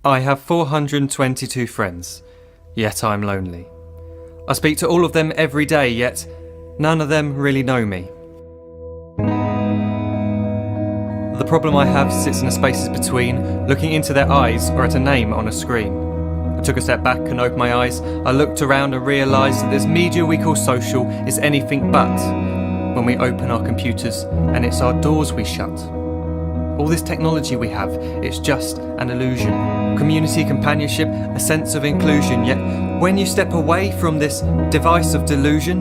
I have 422 friends, yet I'm lonely. I speak to all of them every day, yet none of them really know me. The problem I have sits in the spaces between looking into their eyes or at a name on a screen. I took a step back and opened my eyes. I looked around and realised that this media we call social is anything but when we open our computers and it's our doors we shut. All this technology we have, it's just an illusion. Community, companionship, a sense of inclusion. Yet when you step away from this device of delusion,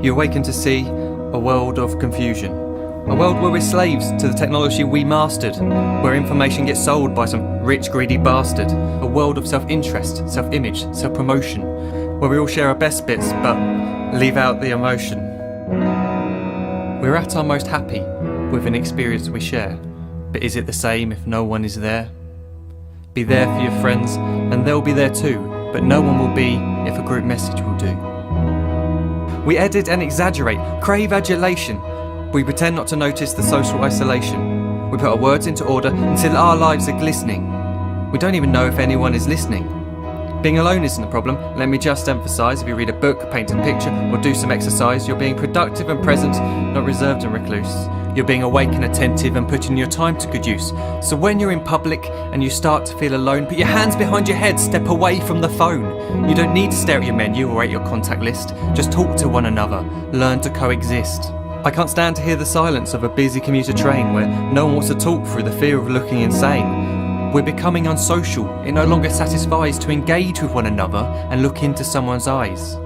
you awaken to see a world of confusion. A world where we're slaves to the technology we mastered, where information gets sold by some rich, greedy bastard. A world of self-interest, self-image, self-promotion, where we all share our best bits but leave out the emotion. We're at our most happy with an experience we share. But is it the same if no one is there? Be there for your friends, and they'll be there too, but no one will be if a group message will do. We edit and exaggerate, crave adulation. We pretend not to notice the social isolation. We put our words into order until our lives are glistening. We don't even know if anyone is listening. Being alone isn't a problem. Let me just emphasise, if you read a book, paint a picture, or do some exercise, you're being productive and present, not reserved and recluse. You're being awake and attentive and putting your time to good use. So when you're in public and you start to feel alone, put your hands behind your head, step away from the phone. You don't need to stare at your menu or at your contact list. Just talk to one another. Learn to coexist. I can't stand to hear the silence of a busy commuter train where no one wants to talk through the fear of looking insane. We're becoming unsocial. It no longer satisfies to engage with one another and look into someone's eyes.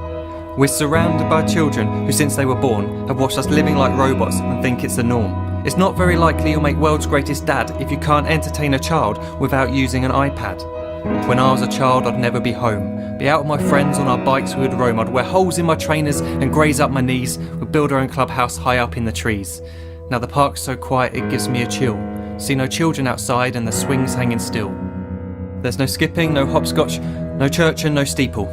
We're surrounded by children who, since they were born, have watched us living like robots and think it's the norm. It's not very likely you'll make world's greatest dad if you can't entertain a child without using an iPad. When I was a child, I'd never be home. Be out with my friends on our bikes, we would roam. I'd wear holes in my trainers and graze up my knees. We'd build our own clubhouse high up in the trees. Now the park's so quiet it gives me a chill. See no children outside and the swings hanging still. There's no skipping, no hopscotch, no church and no steeple.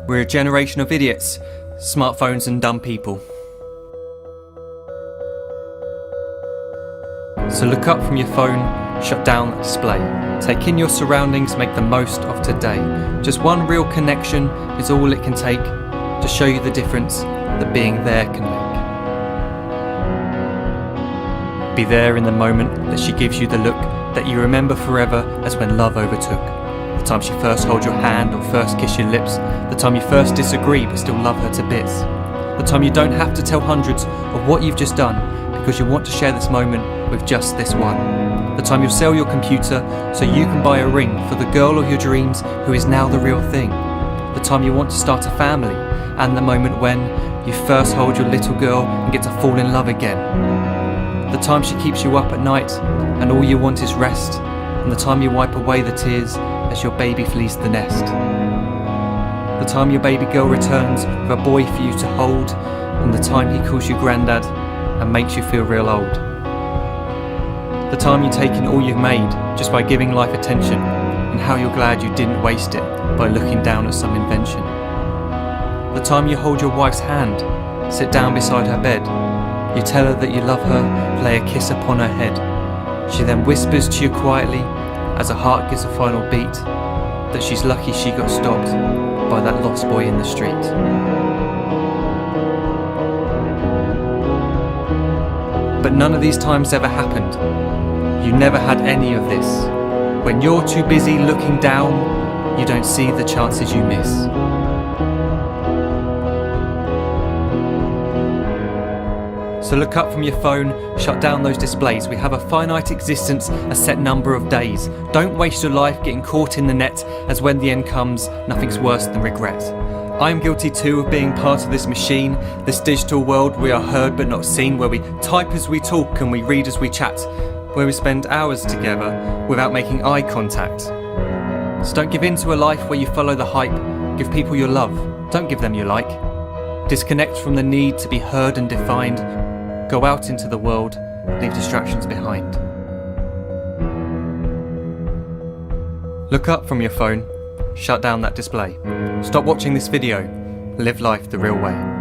We're a generation of idiots, smartphones and dumb people. So look up from your phone, shut down the display. Take in your surroundings, make the most of today. Just one real connection is all it can take to show you the difference that being there can make. Be there in the moment that she gives you the look that you remember forever as when love overtook. The time she first holds your hand or first kiss your lips. The time you first disagree but still love her to bits. The time you don't have to tell hundreds of what you've just done because you want to share this moment with just this one. The time you'll sell your computer so you can buy a ring for the girl of your dreams who is now the real thing. The time you want to start a family and the moment when you first hold your little girl and get to fall in love again. The time she keeps you up at night and all you want is rest. And the time you wipe away the tears as your baby flees the nest. The time your baby girl returns with a boy for you to hold, and the time he calls you granddad and makes you feel real old. The time you take in all you've made just by giving life attention, and how you're glad you didn't waste it by looking down at some invention. The time you hold your wife's hand, sit down beside her bed, you tell her that you love her, lay a kiss upon her head. She then whispers to you quietly, as her heart gives a final beat, that she's lucky she got stopped by that lost boy in the street. But none of these times ever happened. You never had any of this. When you're too busy looking down, you don't see the chances you miss. So look up from your phone, shut down those displays. We have a finite existence, a set number of days. Don't waste your life getting caught in the net, as when the end comes, nothing's worse than regret. I'm guilty too of being part of this machine, this digital world we are heard but not seen, where we type as we talk and we read as we chat, where we spend hours together without making eye contact. So don't give in to a life where you follow the hype. Give people your love, don't give them your like. Disconnect from the need to be heard and defined. Go out into the world, leave distractions behind. Look up from your phone, shut down that display. Stop watching this video, live life the real way.